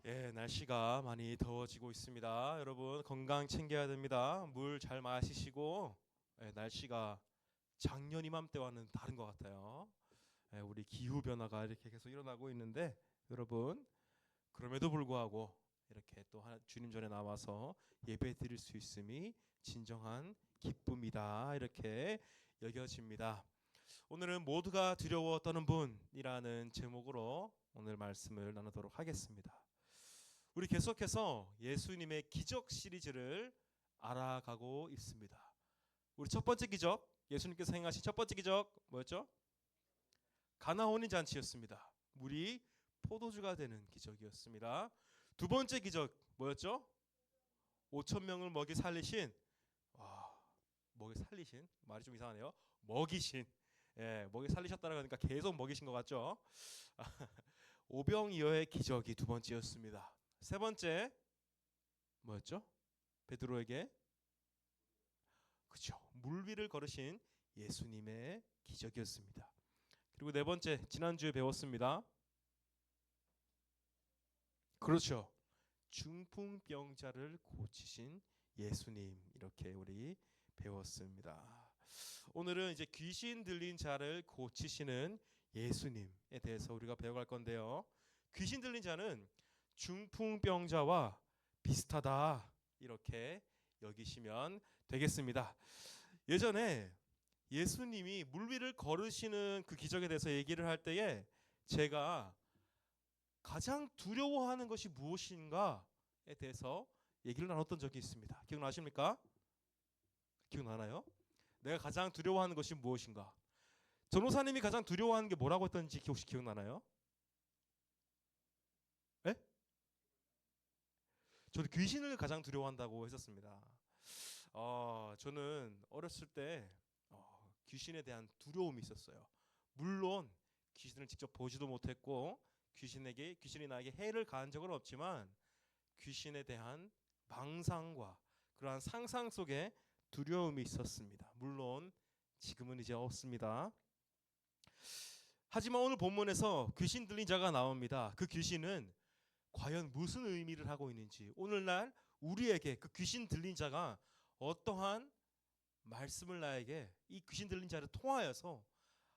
예, 날씨가 많이 더워지고 있습니다. 여러분 건강 챙겨야 됩니다. 물 잘 마시시고 날씨가 작년 이맘때와는 다른 것 같아요. 우리 기후 변화가 이렇게 계속 일어나고 있는데 여러분 그럼에도 불구하고 이렇게 또 주님 전에 나와서 예배 드릴 수 있음이 진정한 기쁨이다 이렇게 여겨집니다. 오늘은 모두가 두려워 떠는 분이라는 제목으로 오늘 말씀을 나누도록 하겠습니다. 우리 계속해서 예수님의 기적 시리즈를 알아가고 있습니다. 우리 첫 번째 기적, 예수님께서 행하신 첫 번째 기적 뭐였죠? 가나 혼인 잔치였습니다. 물이 포도주가 되는 기적이었습니다. 두 번째 기적 뭐였죠? 5천 명을 먹이 살리신 먹이 살리신 말이 좀 이상하네요. 먹이신 먹이 살리셨다는 거니까 계속 먹이신 것 같죠? 오병이어의 기적이 두 번째였습니다. 세 번째 뭐였죠? 베드로에게 그렇죠. 물 위를 걸으신 예수님의 기적이었습니다. 그리고 네 번째 지난주에 배웠습니다. 그렇죠. 중풍병자를 고치신 예수님 이렇게 우리 배웠습니다. 오늘은 이제 귀신 들린 자를 고치시는 예수님에 대해서 우리가 배워갈 건데요. 귀신 들린 자는 중풍병자와 비슷하다 이렇게 여기시면 되겠습니다. 예전에 예수님이 물 위를 걸으시는 그 기적에 대해서 얘기를 할 때에 제가 가장 두려워하는 것이 무엇인가에 대해서 얘기를 나눴던 적이 있습니다. 기억나십니까? 기억나나요? 내가 가장 두려워하는 것이 무엇인가? 전호사님이 가장 두려워하는 게 뭐라고 했던지 혹시 기억나나요? 네? 저는 귀신을 가장 두려워한다고 했었습니다. 저는 어렸을 때 귀신에 대한 두려움이 있었어요. 물론 귀신을 직접 보지도 못했고 귀신이 나에게 해를 가한 적은 없지만 귀신에 대한 망상과 그러한 상상 속에 두려움이 있었습니다. 물론 지금은 이제 없습니다. 하지만 오늘 본문에서 귀신 들린 자가 나옵니다. 그 귀신은 과연 무슨 의미를 하고 있는지, 오늘날 우리에게 그 귀신 들린 자가 어떠한 말씀을 나에게 이 귀신 들린 자를 통하여서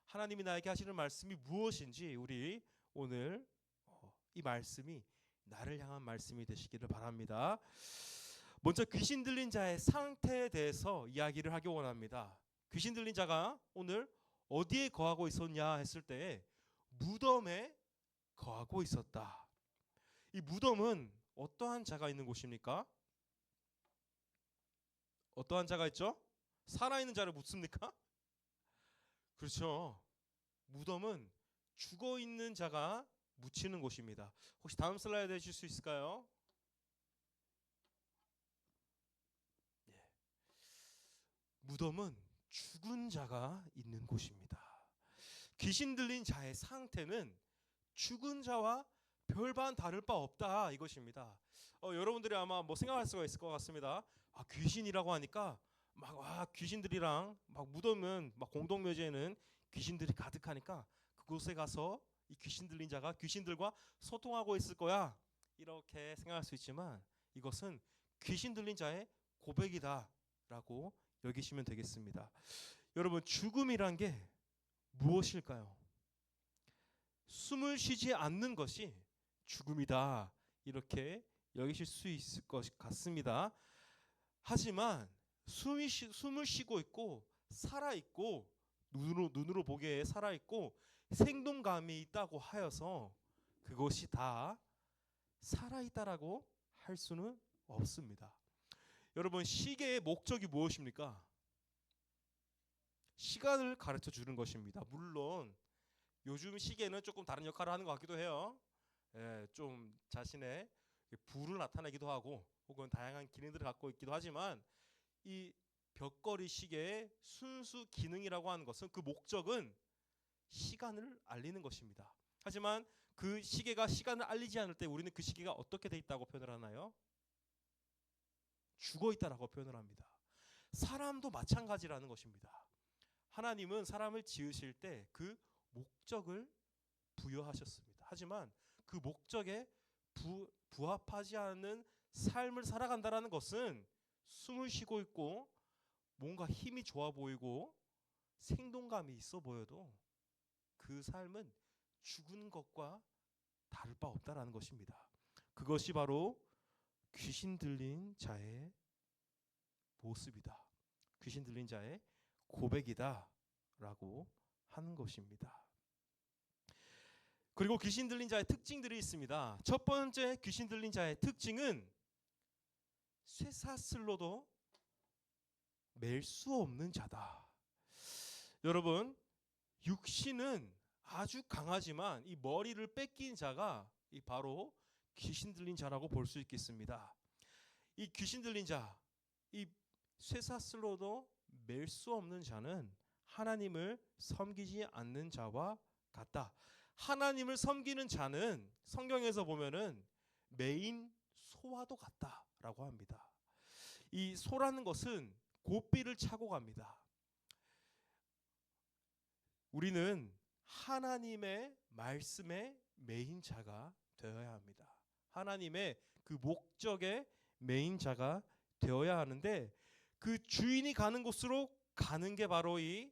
하나님이 나에게 하시는 말씀이 무엇인지 우리 오늘 이 말씀이 나를 향한 말씀이 되시기를 바랍니다. 먼저 귀신 들린 자의 상태에 대해서 이야기를 하기 원합니다. 귀신 들린 자가 오늘 어디에 거하고 있었냐 했을 때 무덤에 거하고 있었다. 이 무덤은 어떠한 자가 있는 곳입니까? 어떠한 자가 있죠? 살아있는 자를 묻습니까? 그렇죠. 무덤은 죽어있는 자가 묻히는 곳입니다. 혹시 다음 슬라이드 해주실 수 있을까요? 예. 무덤은 죽은 자가 있는 곳입니다. 귀신 들린 자의 상태는 죽은 자와 별반 다를 바 없다 이것입니다. 여러분들이 아마 생각할 수가 있을 것 같습니다. 귀신이라고 하니까 귀신들이랑 무덤은 공동묘지에는 귀신들이 가득하니까 그곳에 가서 이 귀신 들린 자가 귀신들과 소통하고 있을 거야 이렇게 생각할 수 있지만 이것은 귀신 들린 자의 고백이다라고 여기시면 되겠습니다. 여러분 죽음이란 게 무엇일까요? 숨을 쉬지 않는 것이 죽음이다 이렇게 여기실 수 있을 것 같습니다. 하지만 숨을 쉬고 있고 살아있고 눈으로 보기에 살아있고 생동감이 있다고 하여서 그것이 다 살아있다라고 할 수는 없습니다. 여러분 시계의 목적이 무엇입니까? 시간을 가르쳐 주는 것입니다. 물론 요즘 시계는 조금 다른 역할을 하는 것 같기도 해요. 좀 자신의 부를 나타내기도 하고 혹은 다양한 기능들을 갖고 있기도 하지만 이 벽걸이 시계의 순수 기능이라고 하는 것은 그 목적은 시간을 알리는 것입니다. 하지만 그 시계가 시간을 알리지 않을 때 우리는 그 시계가 어떻게 돼 있다고 표현을 하나요? 죽어 있다라고 표현을 합니다. 사람도 마찬가지라는 것입니다. 하나님은 사람을 지으실 때 그 목적을 부여하셨습니다. 하지만 그 목적에 부합하지 않는 삶을 살아간다라는 것은 숨을 쉬고 있고 뭔가 힘이 좋아 보이고 생동감이 있어 보여도 그 삶은 죽은 것과 다를 바 없다라는 것입니다. 그것이 바로 귀신 들린 자의 모습이다. 귀신 들린 자의 고백이다라고 하는 것입니다. 그리고 귀신 들린 자의 특징들이 있습니다. 첫 번째 귀신 들린 자의 특징은 쇠사슬로도 맬 수 없는 자다. 여러분, 육신은 아주 강하지만 이 머리를 뺏긴 자가 이 바로 귀신 들린 자라고 볼 수 있겠습니다. 이 귀신 들린 자, 이 쇠사슬로도 맬 수 없는 자는 하나님을 섬기지 않는 자와 같다. 하나님을 섬기는 자는 성경에서 보면은 매인 소와도 같다라고 합니다. 이 소라는 것은 고삐를 차고 갑니다. 우리는 하나님의 말씀의 매인 자가 되어야 합니다. 하나님의 그 목적의 매인 자가 되어야 하는데 그 주인이 가는 곳으로 가는 게 바로 이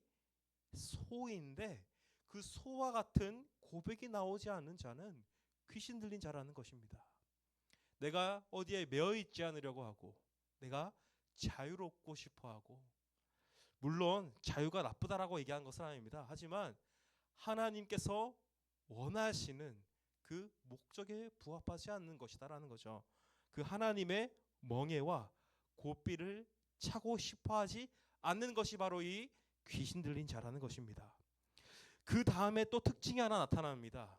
소인데 그 소와 같은 고백이 나오지 않는 자는 귀신 들린 자라는 것입니다. 내가 어디에 매여 있지 않으려고 하고 내가 자유롭고 싶어 하고 물론 자유가 나쁘다라고 얘기한 것은 아닙니다. 하지만 하나님께서 원하시는 그 목적에 부합하지 않는 것이다라는 거죠. 그 하나님의 멍에와 고삐를 차고 싶어하지 않는 것이 바로 이 귀신 들린 자라는 것입니다. 그 다음에 또 특징이 하나 나타납니다.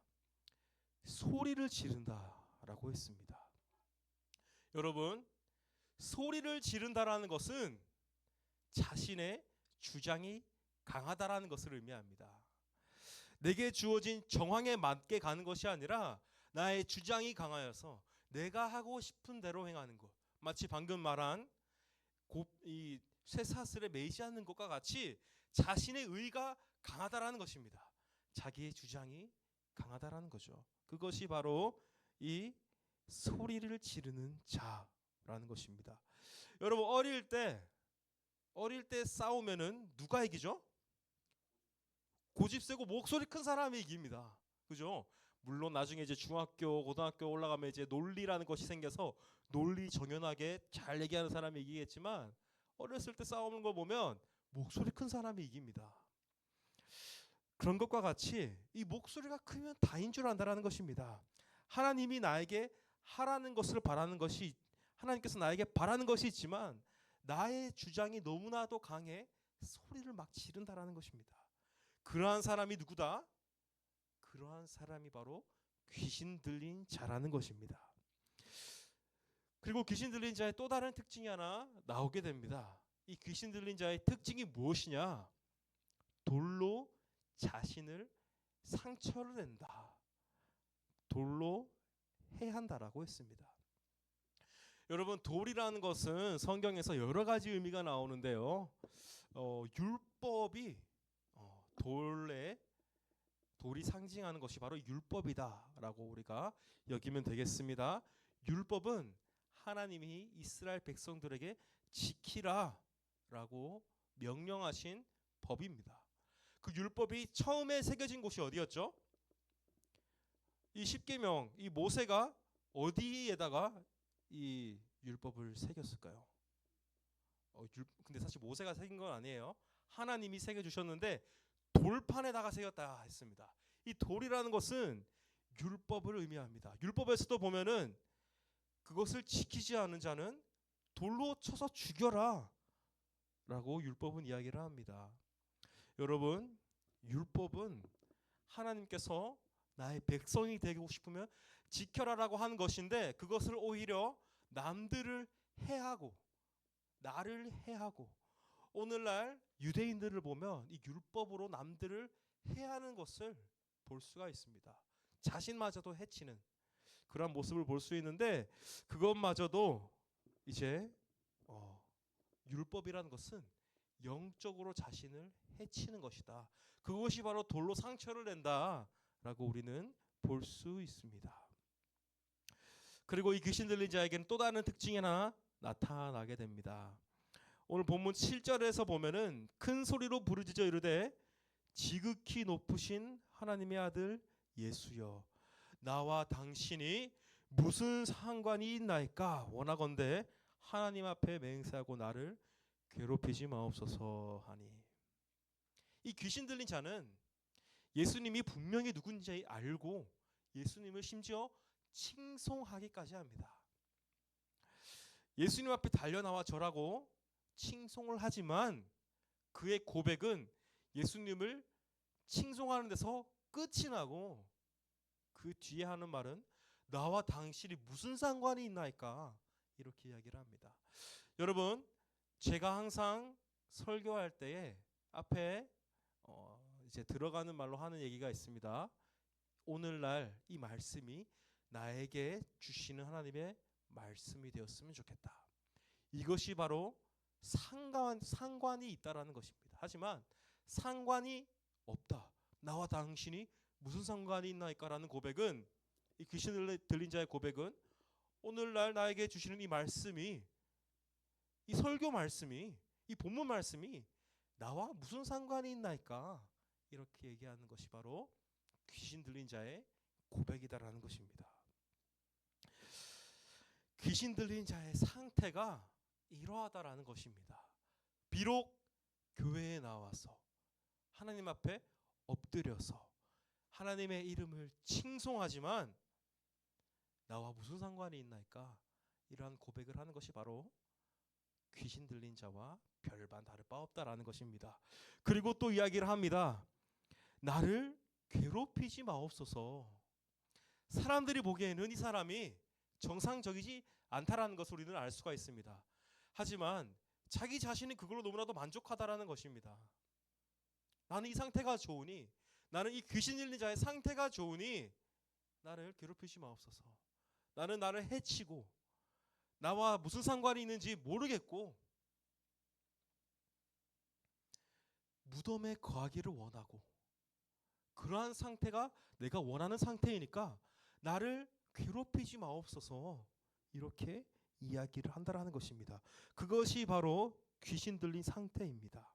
소리를 지른다라고 했습니다. 여러분, 소리를 지른다라는 것은 자신의 주장이 강하다라는 것을 의미합니다. 내게 주어진 정황에 맞게 가는 것이 아니라 나의 주장이 강하여서 내가 하고 싶은 대로 행하는 것. 마치 방금 말한 이 쇠사슬에 매이지 않는 것과 같이 자신의 의가 강하다라는 것입니다. 자기의 주장이 강하다라는 거죠. 그것이 바로 이 소리를 지르는 자라는 것입니다. 여러분, 어릴 때 싸우면은 누가 이기죠? 고집 세고 목소리 큰 사람이 이깁니다. 그죠? 물론 나중에 이제 중학교, 고등학교 올라가면 이제 논리라는 것이 생겨서 논리 정연하게 잘 얘기하는 사람이 이기겠지만 어렸을 때 싸우는 거 보면 목소리 큰 사람이 이깁니다. 그런 것과 같이 이 목소리가 크면 다인 줄 안다라는 것입니다. 하나님이 나에게 하라는 것을 바라는 것이 하나님께서 나에게 바라는 것이 있지만 나의 주장이 너무나도 강해 소리를 막 지른다라는 것입니다. 그러한 사람이 누구다? 그러한 사람이 바로 귀신 들린 자라는 것입니다. 그리고 귀신 들린 자의 또 다른 특징이 하나 나오게 됩니다. 이 귀신 들린 자의 특징이 무엇이냐? 돌로 자신을 상처를 낸다. 돌로 해한다라고 했습니다. 여러분, 돌이라는 것은 성경에서 여러 가지 의미가 나오는데요. 율법이 돌이 상징하는 것이 바로 율법이다라고 우리가 여기면 되겠습니다. 율법은 하나님이 이스라엘 백성들에게 지키라라고 명령하신 법입니다. 그 율법이 처음에 새겨진 곳이 어디였죠? 이 십계명, 이 모세가 어디에다가 이 율법을 새겼을까요? 근데 사실 모세가 새긴 건 아니에요. 하나님이 새겨주셨는데 돌판에다가 새겼다 했습니다. 이 돌이라는 것은 율법을 의미합니다. 율법에서도 보면은 그것을 지키지 않은 자는 돌로 쳐서 죽여라 라고 율법은 이야기를 합니다. 여러분, 율법은 하나님께서 나의 백성이 되고 싶으면 지켜라라고 하는 것인데 그것을 오히려 남들을 해하고 나를 해하고 오늘날 유대인들을 보면 이 율법으로 남들을 해하는 것을 볼 수가 있습니다. 자신마저도 해치는 그런 모습을 볼 수 있는데 그것마저도 이제 율법이라는 것은 영적으로 자신을 해치는 것이다. 그것이 바로 돌로 상처를 낸다라고 우리는 볼 수 있습니다. 그리고 이 귀신 들린 자에게는 또 다른 특징이 하나 나타나게 됩니다. 오늘 본문 7절에서 보면은 큰 소리로 부르짖어 이르되 지극히 높으신 하나님의 아들 예수여 나와 당신이 무슨 상관이 있나이까 원하건대 하나님 앞에 맹세하고 나를 괴롭히지 마옵소서 하니. 이 귀신 들린 자는 예수님이 분명히 누군지 알고 예수님을 심지어 칭송하기까지 합니다. 예수님 앞에 달려나와 절하고 칭송을 하지만 그의 고백은 예수님을 칭송하는 데서 끝이 나고 그 뒤에 하는 말은 나와 당신이 무슨 상관이 있나이까 이렇게 이야기를 합니다. 여러분, 제가 항상 설교할 때에 앞에 이제 들어가는 말로 하는 얘기가 있습니다. 오늘날 이 말씀이 나에게 주시는 하나님의 말씀이 되었으면 좋겠다. 이것이 바로 상관이 있다라는 것입니다. 하지만 상관이 없다. 나와 당신이 무슨 상관이 있나이까라는 고백은, 이 귀신을 들린 자의 고백은 오늘날 나에게 주시는 이 말씀이, 이 설교 말씀이, 이 본문 말씀이 나와 무슨 상관이 있나이까 이렇게 얘기하는 것이 바로 귀신 들린 자의 고백이다라는 것입니다. 귀신 들린 자의 상태가 이러하다라는 것입니다. 비록 교회에 나와서 하나님 앞에 엎드려서 하나님의 이름을 칭송하지만 나와 무슨 상관이 있나이까 이러한 고백을 하는 것이 바로 귀신 들린 자와 별반 다를 바 없다라는 것입니다. 그리고 또 이야기를 합니다. 나를 괴롭히지 마옵소서. 사람들이 보기에는 이 사람이 정상적이지 않다라는 것을 우리는 알 수가 있습니다. 하지만 자기 자신이 그걸로 너무나도 만족하다라는 것입니다. 나는 이 상태가 좋으니, 나는 이 귀신 들린 자의 상태가 좋으니 나를 괴롭히지 마옵소서. 나는 나를 해치고 나와 무슨 상관이 있는지 모르겠고 무덤에 거하기를 원하고 그러한 상태가 내가 원하는 상태이니까 나를 괴롭히지 마옵소서 이렇게 이야기를 한다라는 것입니다. 그것이 바로 귀신 들린 상태입니다.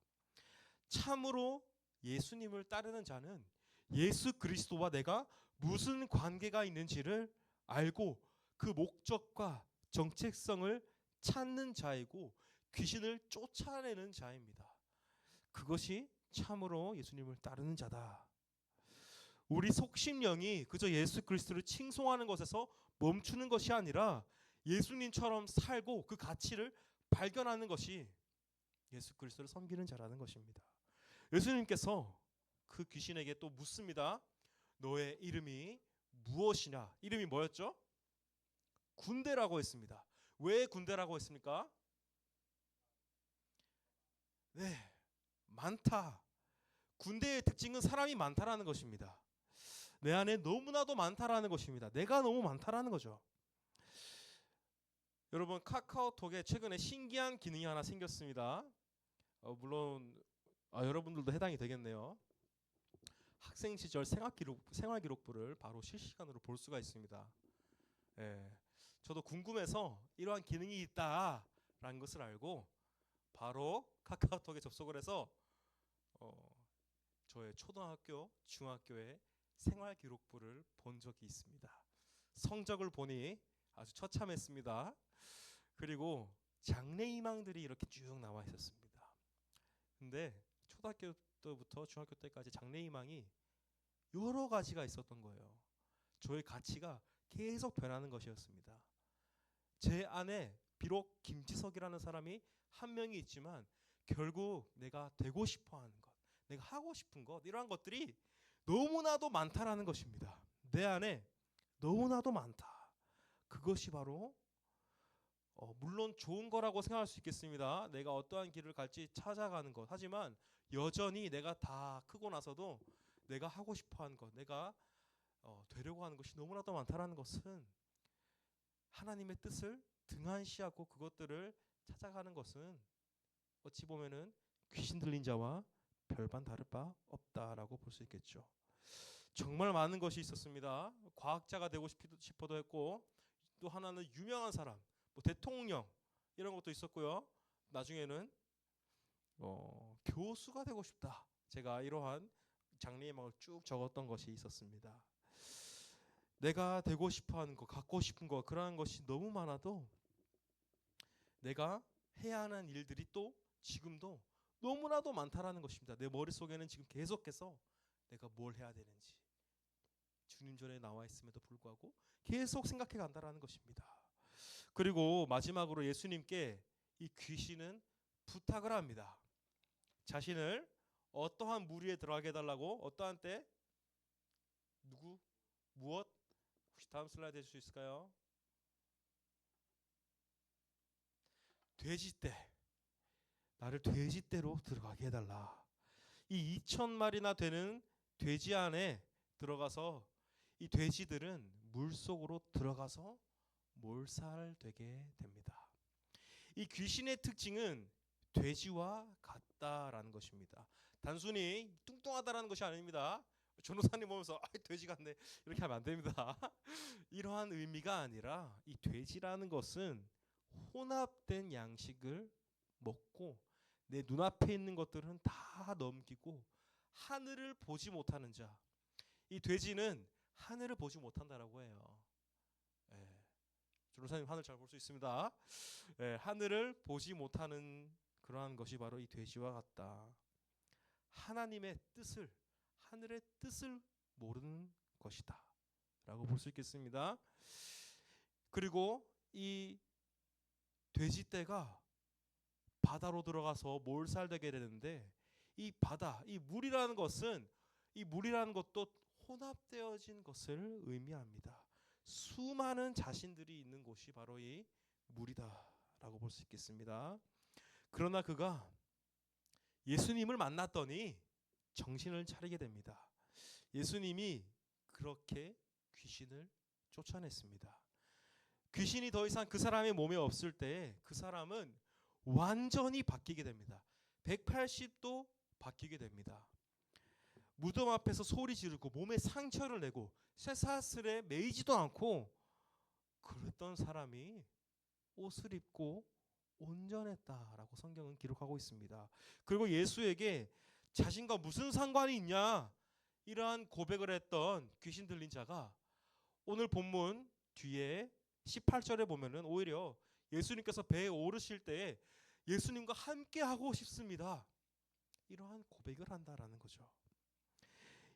참으로 예수님을 따르는 자는 예수 그리스도와 내가 무슨 관계가 있는지를 알고 그 목적과 정체성을 찾는 자이고 귀신을 쫓아내는 자입니다. 그것이 참으로 예수님을 따르는 자다. 우리 속심령이 그저 예수 그리스도를 칭송하는 것에서 멈추는 것이 아니라 예수님처럼 살고 그 가치를 발견하는 것이 예수 그리스도를 섬기는 자라는 것입니다. 예수님께서 그 귀신에게 또 묻습니다. 너의 이름이 무엇이냐? 이름이 뭐였죠? 군대라고 했습니다. 왜 군대라고 했습니까? 네, 많다. 군대의 특징은 사람이 많다라는 것입니다. 내 안에 너무나도 많다라는 것입니다. 내가 너무 많다라는 거죠. 여러분, 카카오톡에 최근에 신기한 기능이 하나 생겼습니다. 물론 여러분들도 해당이 되겠네요. 학생 시절 생활기록부를 바로 실시간으로 볼 수가 있습니다. 예, 저도 궁금해서 이러한 기능이 있다라는 것을 알고 바로 카카오톡에 접속을 해서 저의 초등학교, 중학교의 생활기록부를 본 적이 있습니다. 성적을 보니 아주 처참했습니다. 그리고 장래희망들이 이렇게 쭉 나와 있었습니다. 근데 초등학교 때부터 중학교 때까지 장래희망이 여러 가지가 있었던 거예요. 저의 가치가 계속 변하는 것이었습니다. 제 안에 비록 김지석이라는 사람이 한 명이 있지만 결국 내가 되고 싶어하는 것, 내가 하고 싶은 것, 이러한 것들이 너무나도 많다라는 것입니다. 내 안에 너무나도 많다. 그것이 바로 물론 좋은 거라고 생각할 수 있겠습니다. 내가 어떠한 길을 갈지 찾아가는 것. 하지만 여전히 내가 다 크고 나서도 내가 하고 싶어하는 것, 내가 되려고 하는 것이 너무나도 많다라는 것은 하나님의 뜻을 등한시하고 그것들을 찾아가는 것은 어찌 보면은 귀신 들린 자와 별반 다를 바 없다라고 볼 수 있겠죠. 정말 많은 것이 있었습니다. 과학자가 되고 싶어도 했고 또 하나는 유명한 사람, 뭐 대통령 이런 것도 있었고요. 나중에는 교수가 되고 싶다. 제가 이러한 장래희망을 쭉 적었던 것이 있었습니다. 내가 되고 싶어하는 거, 갖고 싶은 거, 그러한 것이 너무 많아도 내가 해야 하는 일들이 또 지금도 너무나도 많다라는 것입니다. 내 머릿속에는 지금 계속해서 내가 뭘 해야 되는지 주님 전에 나와 있음에도 불구하고 계속 생각해 간다라는 것입니다. 그리고 마지막으로 예수님께 이 귀신은 부탁을 합니다. 자신을 어떠한 무리에 들어가게 해달라고. 어떠한 때? 누구? 무엇? 혹시 다음 슬라이드 해줄 수 있을까요? 돼지떼. 나를 돼지떼로 들어가게 해달라. 이 2,000마리나 되는 돼지 안에 들어가서 이 돼지들은 물속으로 들어가서 몰살되게 됩니다. 이 귀신의 특징은 돼지와 같다라는 것입니다. 단순히 뚱뚱하다라는 것이 아닙니다. 전도사님 보면서 돼지 같네 이렇게 하면 안 됩니다. 이러한 의미가 아니라 이 돼지라는 것은 혼합된 양식을 먹고 내 눈앞에 있는 것들은 다 넘기고 하늘을 보지 못하는 자. 이 돼지는 하늘을 보지 못한다라고 해요. 전도사님 하늘 잘 볼 수 있습니다. 하늘을 보지 못하는 그러한 것이 바로 이 돼지와 같다. 하나님의 뜻을, 하늘의 뜻을 모르는 것이다 라고 볼 수 있겠습니다. 그리고 이 돼지떼가 바다로 들어가서 몰살되게 되는데 이 바다, 이 물이라는 것은 이 물이라는 것도 혼합되어진 것을 의미합니다. 수많은 자신들이 있는 곳이 바로 이 물이다라고 볼 수 있겠습니다. 그러나 그가 예수님을 만났더니 정신을 차리게 됩니다. 예수님이 그렇게 귀신을 쫓아냈습니다. 귀신이 더 이상 그 사람의 몸에 없을 때 그 사람은 완전히 바뀌게 됩니다. 180도 바뀌게 됩니다. 무덤 앞에서 소리 지르고 몸에 상처를 내고 쇠사슬에 매이지도 않고 그랬던 사람이 옷을 입고 온전했다라고 성경은 기록하고 있습니다. 그리고 예수에게 자신과 무슨 상관이 있냐 이러한 고백을 했던 귀신 들린 자가 오늘 본문 뒤에 18절에 보면은 오히려 예수님께서 배에 오르실 때에 예수님과 함께 하고 싶습니다. 이러한 고백을 한다라는 거죠.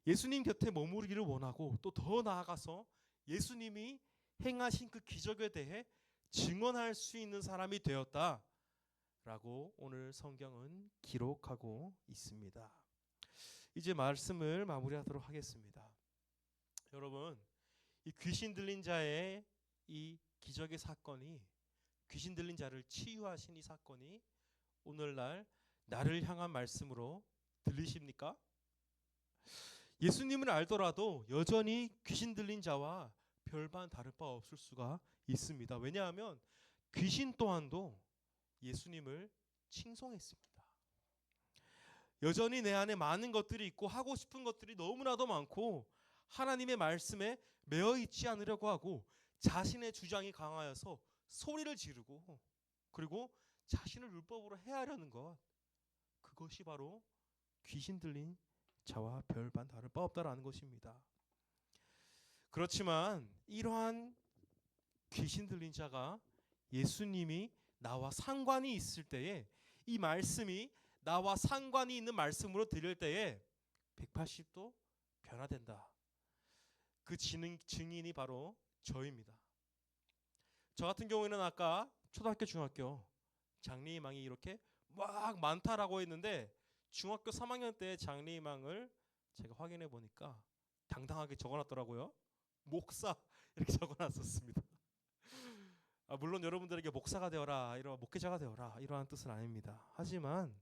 예수님 곁에 머무르기를 원하고 또 더 나아가서 예수님이 행하신 그 기적에 대해 증언할 수 있는 사람이 되었다라고 오늘 성경은 기록하고 있습니다. 이제 말씀을 마무리하도록 하겠습니다. 여러분, 이 귀신 들린 자의 이 기적의 사건이, 귀신 들린 자를 치유하신 이 사건이 오늘날 나를 향한 말씀으로 들리십니까? 예수님을 알더라도 여전히 귀신 들린 자와 별반 다를 바 없을 수가 있습니다. 왜냐하면 귀신 또한도 예수님을 칭송했습니다. 여전히 내 안에 많은 것들이 있고 하고 싶은 것들이 너무나도 많고 하나님의 말씀에 매여 있지 않으려고 하고 자신의 주장이 강하여서 소리를 지르고 그리고 자신을 율법으로 해하려는 것, 그것이 바로 귀신 들린 자와 별반 다를 바 없다라는 것입니다. 그렇지만 이러한 귀신 들린 자가 예수님이 나와 상관이 있을 때에 이 말씀이 나와 상관이 있는 말씀으로 들릴 때에 180도 변화된다. 그 증인이 바로 저입니다. 저 같은 경우에는 아까 초등학교 중학교 장래희망이 이렇게 막 많다라고 했는데 중학교 3학년 때 장래희망을 제가 확인해 보니까 당당하게 적어놨더라고요. 목사 이렇게 적어놨었습니다. 물론 여러분들에게 목사가 되어라, 이런 목회자가 되어라 이러한 뜻은 아닙니다. 하지만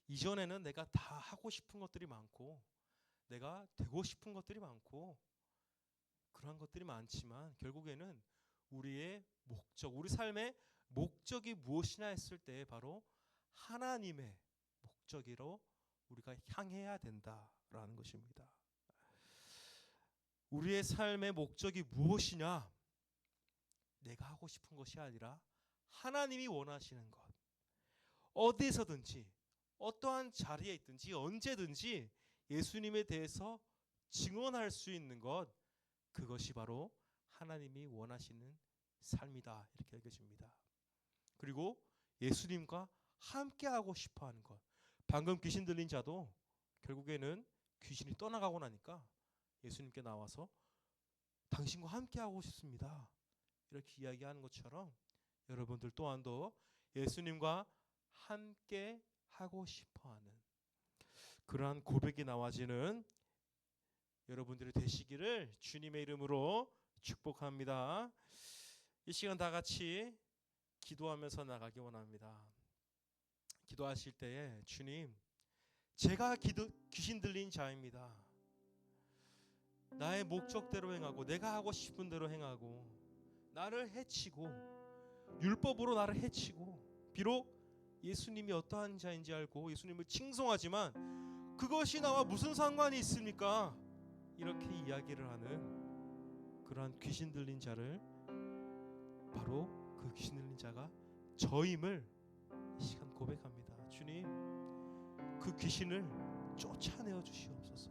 이전에는 내가 다 하고 싶은 것들이 많고 내가 되고 싶은 것들이 많고 그러한 것들이 많지만 결국에는 우리의 목적, 우리 삶의 목적이 무엇이냐 했을 때 바로 하나님의 목적으로 우리가 향해야 된다라는 것입니다. 우리의 삶의 목적이 무엇이냐? 하고 싶은 것이 아니라 하나님이 원하시는 것, 어디에서든지 어떠한 자리에 있든지 언제든지 예수님에 대해서 증언할 수 있는 것, 그것이 바로 하나님이 원하시는 삶이다, 이렇게 여겨집니다. 그리고 예수님과 함께하고 싶어하는 것. 방금 귀신 들린 자도 결국에는 귀신이 떠나가고 나니까 예수님께 나와서 당신과 함께하고 싶습니다, 이렇게 이야기하는 것처럼 여러분들 또한도 예수님과 함께 하고 싶어하는 그러한 고백이 나와지는 여러분들이 되시기를 주님의 이름으로 축복합니다. 이 시간 다 같이 기도하면서 나가기 원합니다. 기도하실 때에 주님, 제가 귀신 들린 자입니다. 나의 목적대로 행하고 내가 하고 싶은 대로 행하고 나를 해치고 율법으로 나를 해치고 비록 예수님이 어떠한 자인지 알고 예수님을 칭송하지만 그것이 나와 무슨 상관이 있습니까? 이렇게 이야기를 하는 그러한 귀신 들린 자를, 바로 그 귀신 들린 자가 저임을 이 시간 고백합니다. 주님, 그 귀신을 쫓아내어 주시옵소서.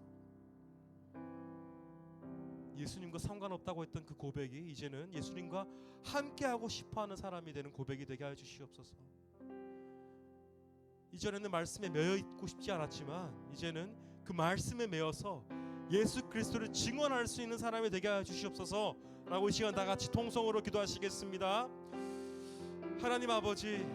예수님과 상관없다고 했던 그 고백이 이제는 예수님과 함께하고 싶어하는 사람이 되는 고백이 되게 하여 주시옵소서. 이전에는 말씀에 매여 있고 싶지 않았지만 이제는 그 말씀에 매여서 예수 그리스도를 증언할 수 있는 사람이 되게 하여 주시옵소서 라고 이 시간 다 같이 통성으로 기도하시겠습니다. 하나님 아버지,